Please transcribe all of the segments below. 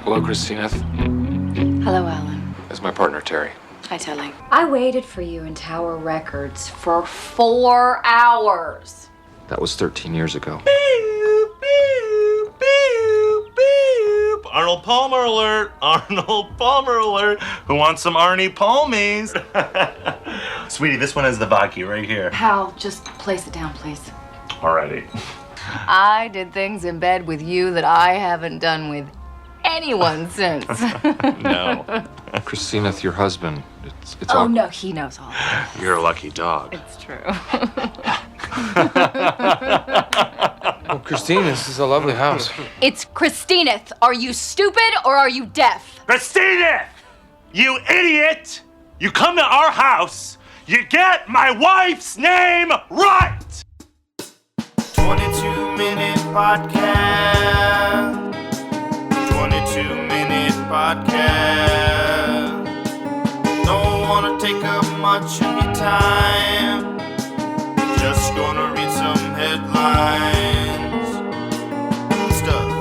Hello, Christina. Hello, Alan. This is my partner, Terry. Hi, Telly. I waited for you in Tower Records for 4 hours. That was 13 years ago. Beep, beep, beep, beep. Arnold Palmer alert! Arnold Palmer alert! Who wants some Arnie Palmies? Sweetie, this one is the vodka right here. Hal, just place it down, please. Alrighty. I did things in bed with you that I haven't done with anyone since. No. Christina, your husband. It's Oh, all... no, he knows all that. You're a lucky dog. It's true. Oh, Christina, this is a lovely house. It's Christineth. Are you stupid or are you deaf? Christina! You idiot! You come to our house, you get my wife's name right! 22-minute podcast. 22-minute podcast. Don't wanna take up much of your time. Just gonna read some headlines and stuff.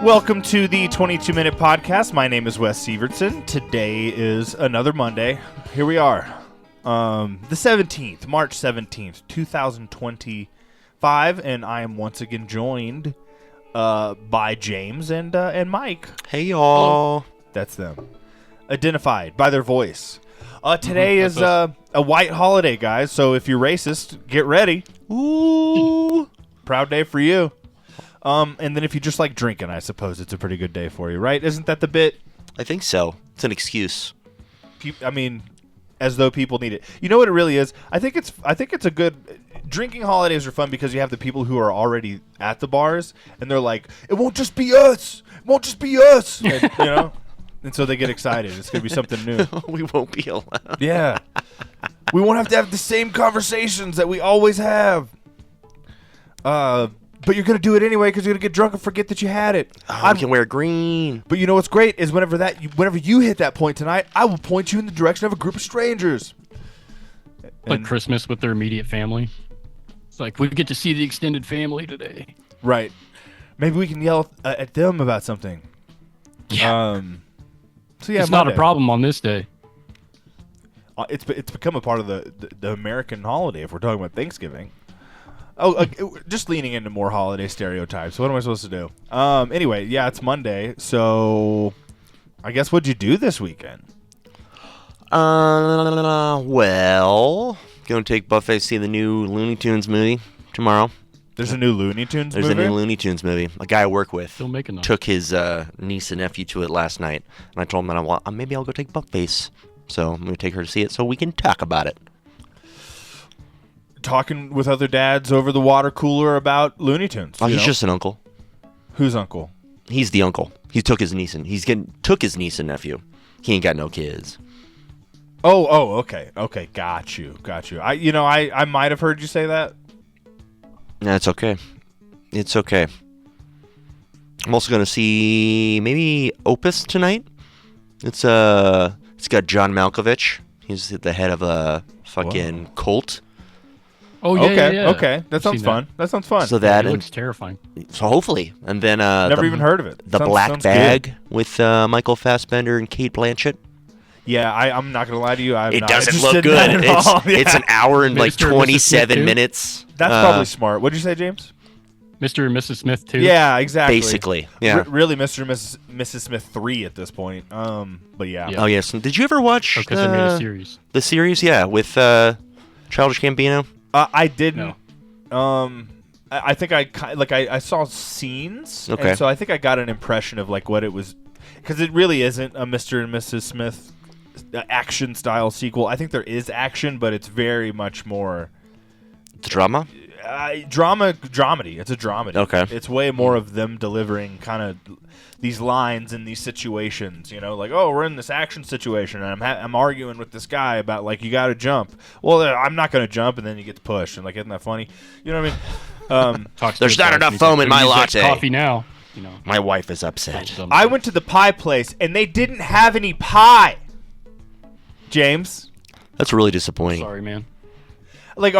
Welcome to the 22-minute podcast. My name is Wes Sievertson. Today is another Monday. Here we are. The 17th, March 17th, 2025, and I am once again joined by James and Mike. Hey, y'all. That's them. Identified by their voice. Today is a white holiday, guys, so if you're racist, get ready. Ooh. Proud day for you. And then if you just like drinking, I suppose it's a pretty good day for you, right? Isn't that the bit? I think so. It's an excuse. I mean, as though people need it. You know what it really is? I think it's a good drinking holidays are fun because you have the people who are already at the bars and they're like, it won't just be us. It won't just be us. And, you know? And so they get excited. It's going to be something new. We won't be allowed. Yeah. We won't have to have the same conversations that we always have. But you're going to do it anyway because you're going to get drunk and forget that you had it. I can wear green. But you know what's great is whenever you hit that point tonight, I will point you in the direction of a group of strangers. Like Christmas with their immediate family. It's like, we get to see the extended family today. Right. Maybe we can yell at them about something. Yeah. So yeah, it's not a problem on this day. It's become a part of the American holiday if we're talking about Thanksgiving. Just leaning into more holiday stereotypes. What am I supposed to do? Anyway, yeah, it's Monday, so I guess what'd you do this weekend? Well, going to take Buffet to see the new Looney Tunes movie tomorrow. There's a new Looney Tunes movie? There's a new Looney Tunes movie. A guy I work with Still making them. took his niece and nephew to it last night, and I told him that maybe I'll go take Buffet. So I'm going to take her to see it so we can talk about it. Talking with other dads over the water cooler about Looney Tunes. Oh, he's just an uncle. Who's uncle? He's the uncle. He took his niece and took his niece and nephew. He ain't got no kids. Oh, okay, got you. I might have heard you say that. No, it's okay. It's okay. I'm also gonna see maybe Opus tonight. It's got John Malkovich. He's the head of a fucking cult. Oh, yeah, okay, yeah. okay, that sounds fun. That sounds fun. So that It looks terrifying. So hopefully, and then Never even heard of it. The Sounds Black good. Bag with Michael Fassbender and Kate Blanchett. Yeah, I'm not gonna lie to you. It doesn't look good. It's an hour and like Mr. and Mrs. 27 Smith, minutes. That's probably smart. What'd you say, James? Mr. and Mrs. Smith, too. Yeah, exactly. Basically, yeah. Really, Mr. and Mrs. Smith 3 at this point. But yeah. Yeah. Oh yes. Did you ever watch Because they made a series. the series? Yeah, with Childish Gambino. I didn't. No. I think I saw scenes. Okay. And so I think I got an impression of like what it was, because it really isn't a Mr. and Mrs. Smith action style sequel. I think there is action, but it's very much more The drama. dramedy. It's a dramedy. Okay. It's way more of them delivering kind of these lines in these situations. You know, like, oh, we're in this action situation, and I'm arguing with this guy about like you got to jump. Well, I'm not going to jump, and then you get pushed, and like, isn't that funny? You know what I mean? There's not enough foam in my latte. Coffee now. You know. My wife is upset. I went to the pie place, and they didn't have any pie. James, That's really disappointing. Sorry, man. like,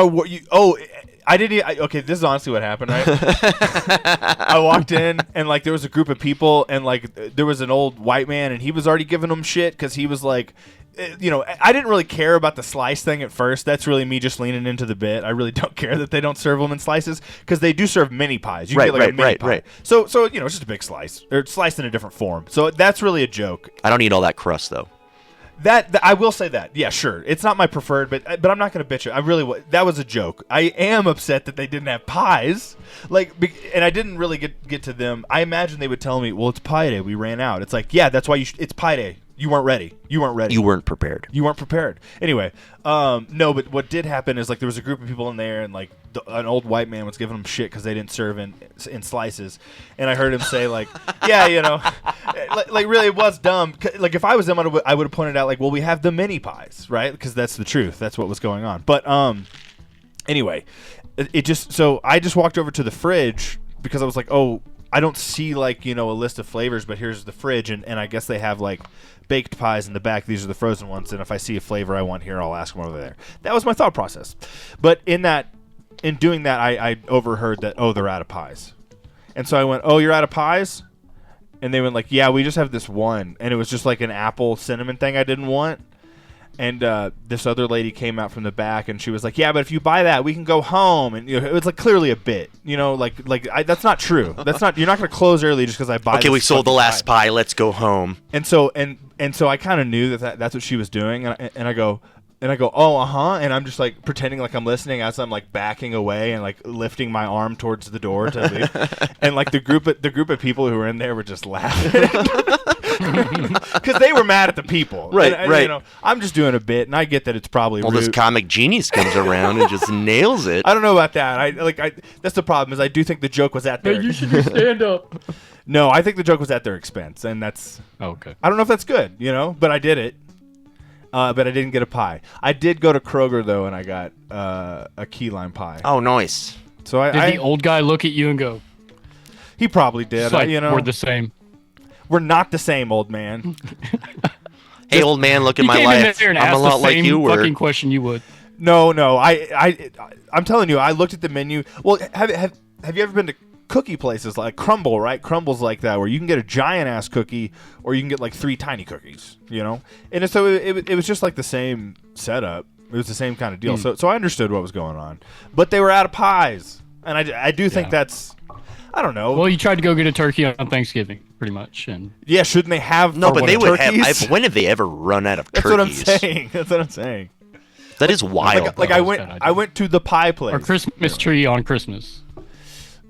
Okay, this is honestly what happened, right? I walked in and like there was a group of people and like there was an old white man and he was already giving them shit because he was like, I didn't really care about the slice thing at first. That's really me just leaning into the bit. I really don't care that they don't serve them in slices because they do serve mini pies. You can get like a mini pie. Right. So it's just a big slice or sliced in a different form. So that's really a joke. I don't eat all that crust though. That I will say that. Yeah, sure. It's not my preferred, but I'm not going to bitch it. That was a joke. I am upset that they didn't have pies. And I didn't really get to them. I imagine they would tell me, "Well, it's pie day. We ran out." It's like, "Yeah, that's why it's pie day. You weren't ready. You weren't ready. You weren't prepared. You weren't prepared." Anyway, no, but what did happen is like there was a group of people in there, and like an old white man was giving them shit because they didn't serve in slices, and I heard him say like, "Yeah, like really it was dumb." Like if I was them, I would have pointed out like, "Well, we have the mini pies, right?" Because that's the truth. That's what was going on. But anyway, so I just walked over to the fridge because I was like, "Oh, I don't see like a list of flavors, but here's the fridge, and I guess they have like baked pies in the back. These are the frozen ones, and if I see a flavor I want here, I'll ask them over there." That was my thought process. But in doing that, I overheard that, "Oh, they're out of pies," and so I went, "Oh, you're out of pies?" And they went like, "Yeah, we just have this one," and it was just like an apple cinnamon thing I didn't want. And this other lady came out from the back, and she was like, "Yeah, but if you buy that, we can go home." And it was like clearly a bit, that's not true. That's not. You're not going to close early just because I buy. Okay, we sold the last pie. Let's go home. And so I kind of knew that's what she was doing, and I go, "Oh, and I'm just like pretending like I'm listening as I'm like backing away and like lifting my arm towards the door to leave, and like the group of people who were in there were just laughing. Because they were mad at the people. Right. I'm just doing a bit, and I get that it's probably Well, rude. this comic genius comes around and just nails it. I don't know about that. That's the problem, is I do think the joke was at their... You should just stand up. No, I think the joke was at their expense, and that's... Okay. I don't know if that's good, but I did it. But I didn't get a pie. I did go to Kroger, though, and I got a key lime pie. Oh, nice. So Did the old guy look at you and go, he probably did. it's like, we're the same? We're not the same, old man. Hey, old man, look at You my came in life. there and I'm a asked lot the like same you were. fucking question you would. No. I'm telling you, I looked at the menu. Well, have you ever been to cookie places like Crumble, right? Crumble's like that, where you can get a giant ass cookie or you can get like 3 tiny cookies, And so it was just like the same setup. It was the same kind of deal. So I understood what was going on, but they were out of pies, and I do think that's, I don't know. Well, you tried to go get a turkey on Thanksgiving, pretty much, and Yeah, shouldn't they have? No, but they would turkeys? have. When have they ever run out of That's turkeys? That's what I'm saying. That is wild. Like I went to the pie place. or Christmas tree on Christmas.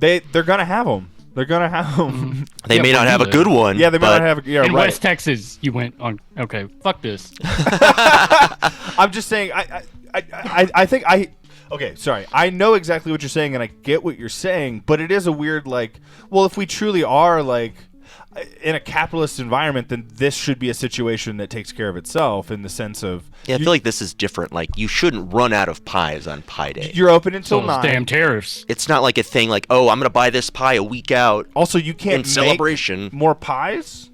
They're gonna have them. They're gonna have them. They Yeah, may but not you have a live. good one. Yeah, they might but not have. Yeah, In right. West Texas, you went on. Okay, fuck this. I'm just saying. I think I. Okay, sorry. I know exactly what you're saying, and I get what you're saying, but it is a weird well, if we truly are in a capitalist environment, then this should be a situation that takes care of itself in the sense of. Yeah, I feel like this is different. Like, you shouldn't run out of pies on Pie Day. You're open until So 9. damn tariffs. It's not like a thing like, oh, I'm going to buy this pie a week out Also, you can't in make celebration. more pies.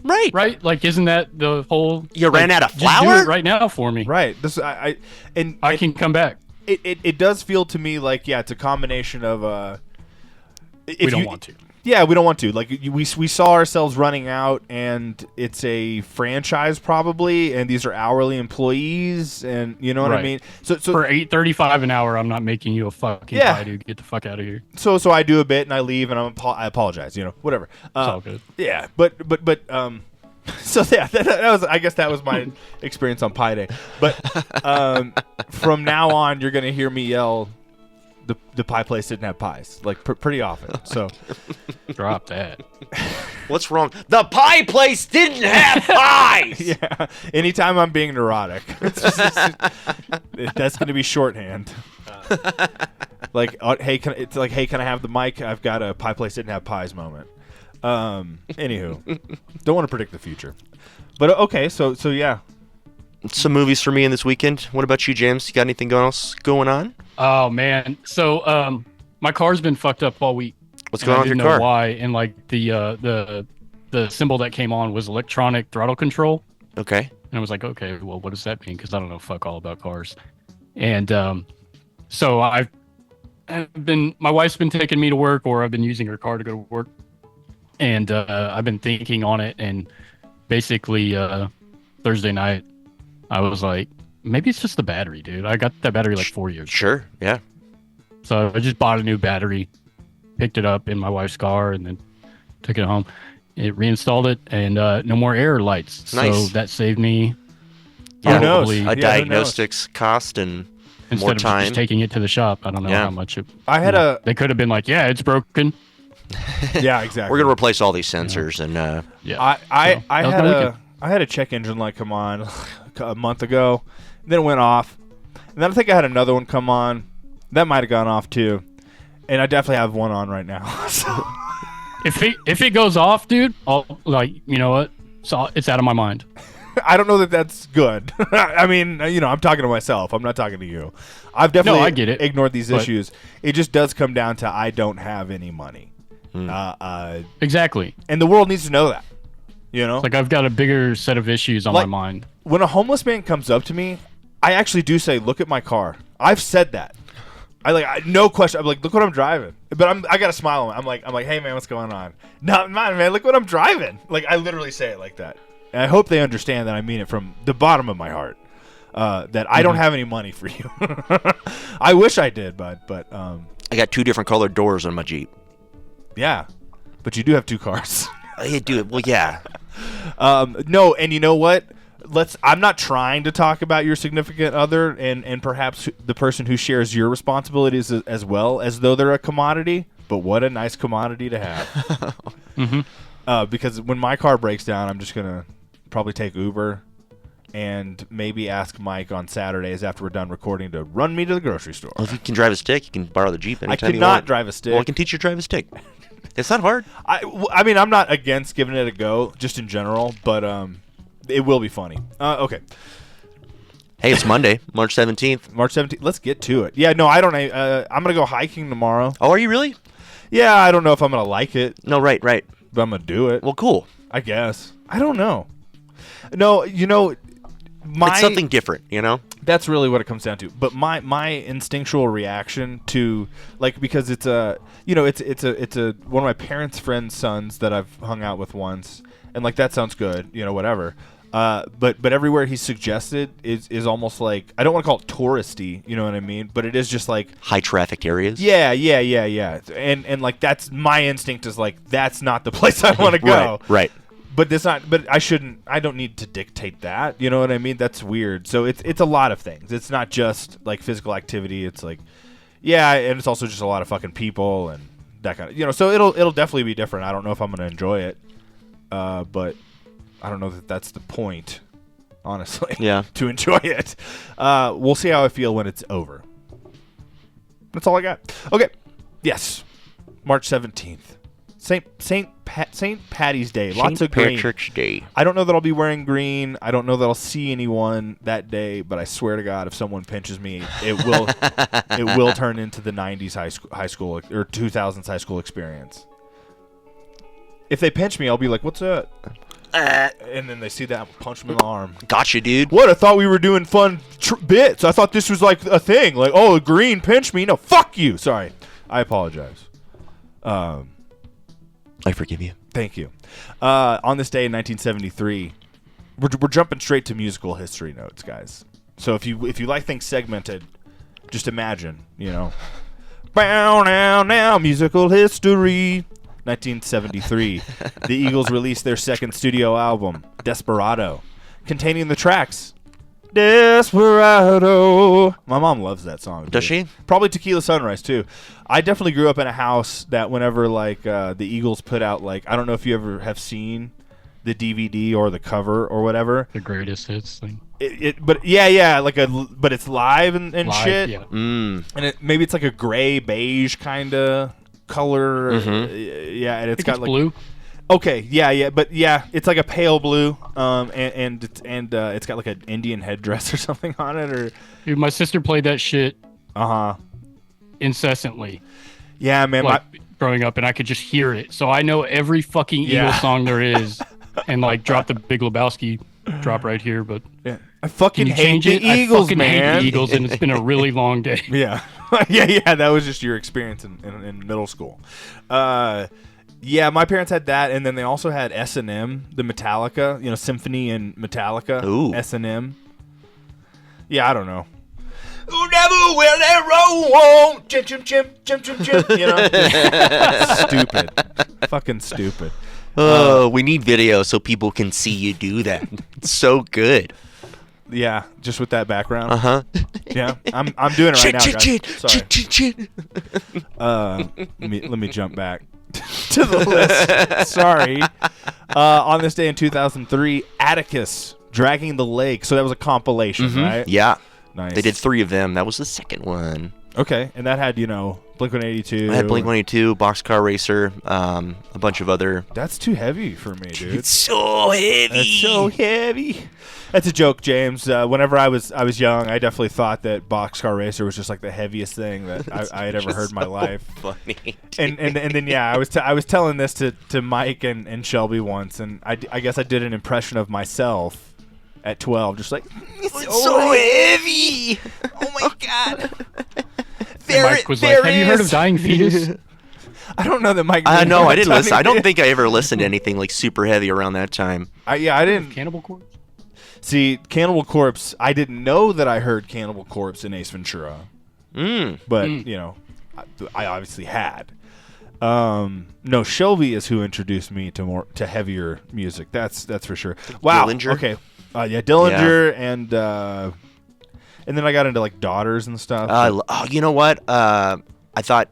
Right. Right? Like, isn't that the whole? You ran out of Just do flour? it right now for me. Right. This I can come back. It does feel to me like it's a combination of We don't want to. Yeah, we don't want to. Like we saw ourselves running out, and it's a franchise probably, and these are hourly employees, and you know what I Right. mean. So For $8.35 an hour, I'm not making you a fucking Yeah. pie, dude. Get the fuck out of here. so I do a bit, and I leave, and I apologize. Whatever. It's all good. Yeah, but so yeah, that was, I guess that was my experience on Pie Day. But from now on, you're gonna hear me yell, the pie place didn't have pies, like pretty often. So Drop that. What's wrong? The pie place didn't have pies! yeah, anytime I'm being neurotic, that's gonna be shorthand. Hey, can I have the mic? I've got a pie place didn't have pies moment. Anywho, don't want to predict the future, but okay. So yeah. Some movies for me in this weekend. What about you, James? You got anything else going on? Oh man. So my car's been fucked up all week. What's And going I on with didn't your car? know why. And like the symbol that came on was electronic throttle control. Okay. And I was like, okay, well, what does that mean? Because I don't know fuck all about cars. And so I my wife's been taking me to work, or I've been using her car to go to work, and I've been thinking on it, and basically Thursday night I was like, maybe it's just the battery, dude. I got that battery like 4 years ago. Sure. Yeah. So I just bought a new battery, picked it up in my wife's car, and then took it home. It reinstalled it, and no more error lights. Nice. So that saved me Who knows? probably Yeah, A who knows? diagnostics cost and instead more of time. just taking it to the shop. I don't know Yeah. how much it. I had a They could have been like, yeah, it's broken. yeah, exactly. We're gonna replace all these sensors and Yeah. I So, that was my weekend. I had a check engine light come on a month ago, then it went off, and then I think I had another one come on. That might have gone off too, and I definitely have one on right now. So, If it goes off, dude, I'll like, you know what? So it's out of my mind. I don't know that that's good. I mean, I'm talking to myself. I'm not talking to you. I've definitely I get it, ignored these but- issues. It just does come down to I don't have any money, Exactly. and the world needs to know that. Like I've got a bigger set of issues on Like- my mind. When a homeless man comes up to me, I actually do say, "Look at my car." I've said that. No question. I'm like, "Look what I'm driving," but I got a smile on. I'm like, "Hey man, what's going on?" No, man, look what I'm driving. Like I literally say it like that. And I hope they understand that I mean it from the bottom of my heart. That I don't have any money for you. I wish I did, but I got 2 different colored doors on my Jeep. yeah. But you do have 2 cars. I do it. Well, yeah. No, and you know what? I'm not trying to talk about your significant other and perhaps the person who shares your responsibilities as well as though they're a commodity. But what a nice commodity to have. Because when my car breaks down, I'm just gonna probably take Uber and maybe ask Mike on Saturdays after we're done recording to run me to the grocery store. Well, if you can drive a stick, you can borrow the Jeep I anytime you cannot want. drive a stick. Well, I can teach you to drive a stick. It's not hard. I mean, I'm not against giving it a go, just in general, but it will be funny. Okay. Hey, it's Monday, March 17th. March 17th. Let's get to it. Yeah, no, I don't. I'm gonna go hiking tomorrow. Oh, are you really? Yeah, I don't know if I'm gonna like it, No, right. but I'm gonna do it. Well, cool. I guess. I don't know. No, It's something different, That's really what it comes down to. But my instinctual reaction to because it's it's one of my parents' friends' sons that I've hung out with once, and that sounds good, whatever. But everywhere he's suggested is almost like, I don't want to call it touristy, you know what I mean? But it is just like High traffic areas. yeah. And that's my instinct is that's not the place I want to go. Right. But that's not. But I don't need to dictate that. You know what I mean? That's weird. So it's a lot of things. It's not just physical activity. It's and it's also just a lot of fucking people and that kind of. So it'll definitely be different. I don't know if I'm gonna enjoy it. But I don't know that that's the point. Honestly. Yeah. To enjoy it. We'll see how I feel when it's over. That's all I got. Okay. Yes. March 17th. Saint Patty's Day. Lots of green. Patrick's Day. I don't know that I'll be wearing green. I don't know that I'll see anyone that day, but I swear to God, if someone pinches me, it will turn into the 90s high school or 2000s high school experience. If they pinch me, I'll be like, "What's that?" And then they see that, I'll punch them in the arm. Gotcha, dude. What? I thought we were doing fun bits. I thought this was a thing. A green pinch me. No, fuck you. Sorry. I apologize. I forgive you. Thank you. On this day in 1973, we're jumping straight to musical history notes, guys. So if you like things segmented, just imagine, Bow now, musical history. 1973, the Eagles released their second studio album, Desperado, containing the tracks Desperado. My mom loves that song. Does she? Probably Tequila Sunrise too. I definitely grew up in a house that whenever the Eagles put out I don't know if you ever have seen the DVD or the cover or whatever. The greatest hits thing. But yeah, but it's live and Live, shit. yeah. And maybe it's a gray beige kind of color. Yeah, and it's got blue. Okay, yeah, but yeah, it's a pale blue, and it's got an Indian headdress or something on it, or Dude, my sister played that shit incessantly. Yeah, man. Growing up, and I could just hear it, so I know every fucking Eagle song there is, and Drop the Big Lebowski drop right here, but Yeah. I can fucking you hate change the it? Eagles, I fucking man. hate the Eagles, and it's been a really long day. Yeah. yeah. That was just your experience in middle school. Yeah, my parents had that, and then they also had S&M, the Metallica, Symphony and Metallica. Ooh. S&M. Yeah, I don't know. Who never will they roll? Chim, chim, chim, chim, chim, chim. Stupid. Fucking stupid. Oh, we need video so people can see you do that. It's so good. Yeah, just with that background. Uh-huh. Yeah, I'm doing it right now, guys. Sorry. Let me jump back to the list. Sorry. On this day in 2003, Atticus, Dragging the Lake. So that was a compilation, right? Yeah. Nice. They did 3 of them. That was the second one. Okay, and that had, Blink-182. I had Blink-182, Boxcar Racer, a bunch of other. That's too heavy for me, dude. It's so heavy. That's so heavy. That's a joke, James. Whenever I was young, I definitely thought that Boxcar Racer was just like the heaviest thing that I had ever heard in my life. Funny. And then yeah, I was telling this to Mike and Shelby once, and I guess I did an impression of myself at 12, just like It's so heavy. Oh my god. And Mike was like, "Have you heard of Dying Fetus?" I don't know that Mike. I know. I didn't listen. I don't think. think I ever listened to anything like super heavy around that time. I didn't Cannibal Corpse. see Cannibal Corpse. I didn't know that I heard Cannibal Corpse in Ace Ventura, but I obviously had. No, Shelby is who introduced me to heavier music. That's for sure. Wow. Dillinger? Okay. Yeah, Dillinger and then I got into like Daughters and stuff. You know what? I thought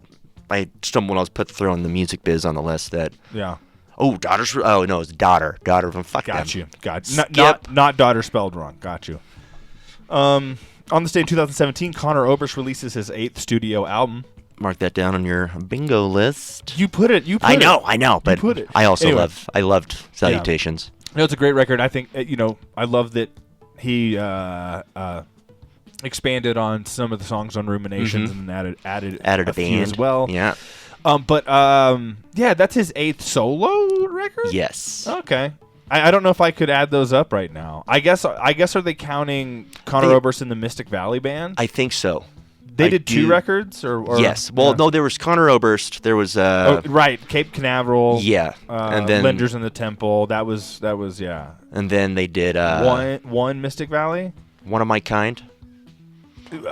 I stumbled when I was throwing the music biz on the list that. Yeah. Oh, Daughters. Oh no, it's Daughter. Daughter from Fuck Got them. you. Got you. Skip. Not Daughter spelled wrong. Got you. On this day in 2017, Conor Oberst releases his 8th studio album. Mark that down on your bingo list. You put it. I know, but put it. I also Anyway. loved Salutations. No, it's a great record. I think I love that he expanded on some of the songs on Ruminations and added Added a few band as well. Yeah. Yeah, that's his 8th solo record. Yes. Okay. I don't know if I could add those up right now. I guess are they counting Conor Oberst in the Mystic Valley Band? I think so. They I did 2 do- records, or Yes. Well, yeah. no, there was Conor Oberst. There was Right, Cape Canaveral. yeah, and then Lenders in the Temple. That was yeah. and then they did One Mystic Valley. One of My Kind.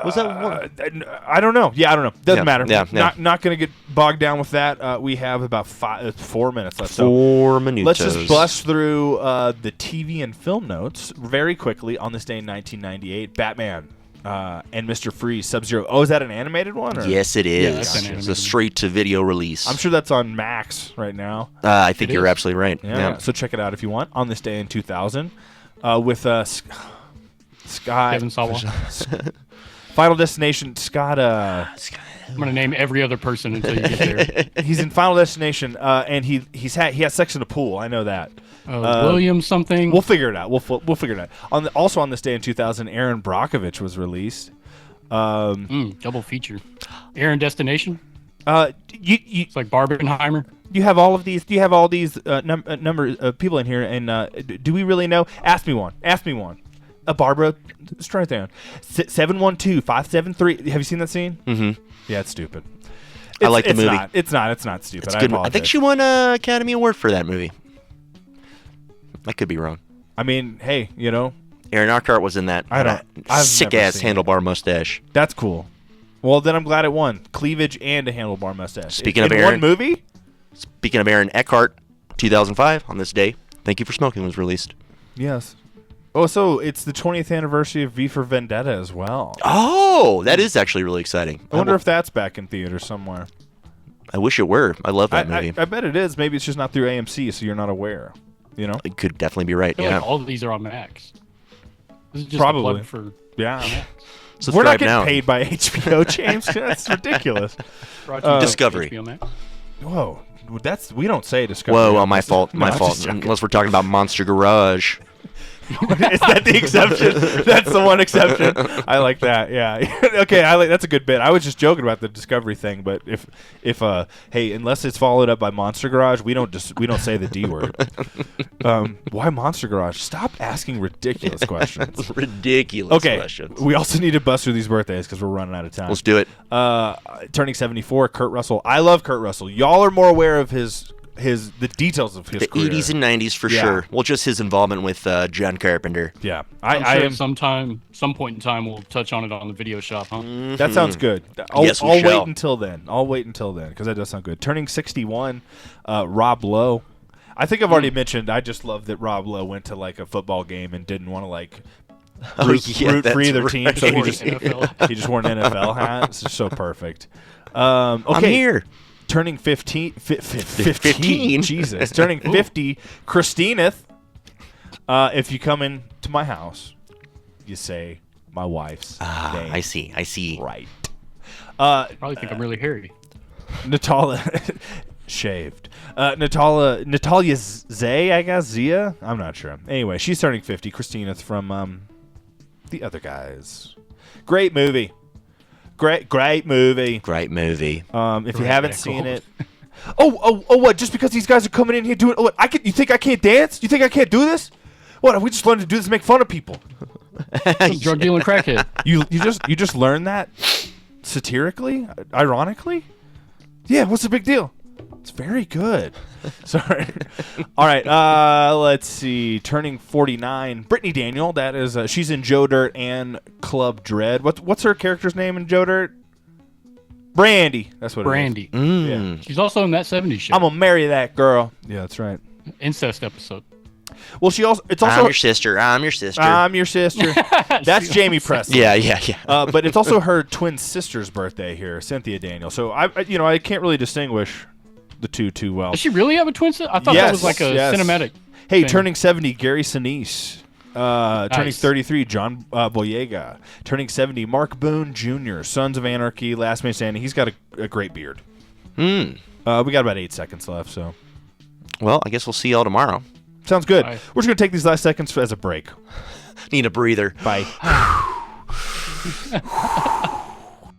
Was that one? I don't know. Yeah, I don't know. Doesn't Yeah, matter. yeah. Not going to get bogged down with that. We have about 4 minutes left. So 4 minutos. let's just bust through the TV and film notes very quickly. On this day in 1998, Batman and Mr. Freeze, Sub-Zero. Oh, is that an animated one? Or? Yes, it Yeah, is. that's an It's a animated. straight-to-video release. I'm sure that's on Max right now. I think It you're is. absolutely right. Yeah. So check it out if you want. On this day in 2000, with Scott. Kevin Sawa. Final Destination, Scott. I'm gonna name every other person until you get there. He's in Final Destination, and he has sex in a pool. I know that. William something. We'll figure it out. We'll figure it out. Also on this day in 2000, Aaron Brockovich was released. Double feature. Aaron Destination. You It's like Barbenheimer. you have all of these. Do you have all these number of people in here? And do we really know? Ask me one. Barbara Streisand. 712-573. Have you seen that scene? Mm-hmm. Yeah, it's stupid. I like the movie. It's not stupid. It's I good. I apologize. think she won an Academy Award for that movie. I could be wrong. I mean, hey, Aaron Eckhart was in that. I've never sick-ass seen it. handlebar mustache. that's cool. Well, then I'm glad it won. Cleavage and a handlebar mustache. Speaking in of one Aaron- movie? Speaking of Aaron Eckhart, 2005, on this day, Thank You for Smoking was released. Yes. Oh, so it's the 20th anniversary of V for Vendetta as well. Oh, that is actually really exciting. I wonder if that's back in theaters somewhere. I wish it were. I love that movie. I bet it is. Maybe it's just not through AMC, so you're not aware. It could definitely be right. I feel Yeah. like all of these are on Max. This is just Probably. a plug for Yeah. Max. We're not Subscribe getting now. paid by HBO, James. That's ridiculous. Brought to you by Discovery. HBO Max. Whoa. We don't say Discovery. Whoa, well, my fault. No, My I'm fault. just joking. Unless we're talking about Monster Garage. Is that the exception? That's the one exception. I like that. Yeah. Okay. That's a good bit. I was just joking about the Discovery thing, but if hey, unless it's followed up by Monster Garage, we don't say the D word. Why Monster Garage? Stop asking ridiculous questions. Ridiculous Okay. questions. We also need to bust through these birthdays because we're running out of time. Let's do it. Turning 74, Kurt Russell. I love Kurt Russell. Y'all are more aware of the details of his The career. 80s and 90s for Yeah. sure. Well, just his involvement with John Carpenter. Yeah, I'm I sure am. some point in time, we'll touch on it on the video shop, huh? That sounds good. I'll, Yes, we I'll shall. wait until then. Because that does sound good. Turning 61, Rob Lowe. I think I've already mentioned. I just love that Rob Lowe went to like a football game and didn't want to root for that's either team, so he Wore an just NFL. he just wore an NFL hat. It's just so perfect. Okay, I'm here. Turning 15. 15? Jesus. Turning 50, Christineth. If you come in to my house, you say my wife's name. I see. Right. Probably think I'm really hairy. Natalia shaved. Natalia Zay, I guess. Zia? I'm not sure. Anyway, she's turning 50. Christineth from The Other Guys. Great movie. Great movie. Great movie. If you haven't seen it. Oh, what? Just because these guys are coming in here doing what? You think I can't dance? You think I can't do this? What? We just learned to do this to make fun of people. Drug dealing crackhead. You just learned that satirically, ironically? Yeah, what's the big deal? It's very good. Sorry. All right, let's see. Turning 49, Brittany Daniel. That is, she's in Joe Dirt and Club Dread. What's her character's name in Joe Dirt? Brandy. That's what Brandy. it is. Yeah. She's also in that 70s show. I'm gonna marry that girl. Yeah, that's right. Incest episode. Well, it's also I'm your sister. I'm your sister. I'm your sister. That's Jamie Presley. yeah. But it's also her twin sister's birthday here, Cynthia Daniel. So I can't really distinguish the two too well. Does she really have a twin sister? I thought Yes, that was like a yes. cinematic. Hey, thing. turning 70, Gary Sinise. Turning Nice. 33, John Boyega. Turning 70, Mark Boone Jr., Sons of Anarchy, Last Man Standing. He's got a great beard. We got about 8 seconds left, so. Well, I guess we'll see y'all tomorrow. Sounds good. Bye. We're just going to take these last seconds as a break. Need a breather. Bye.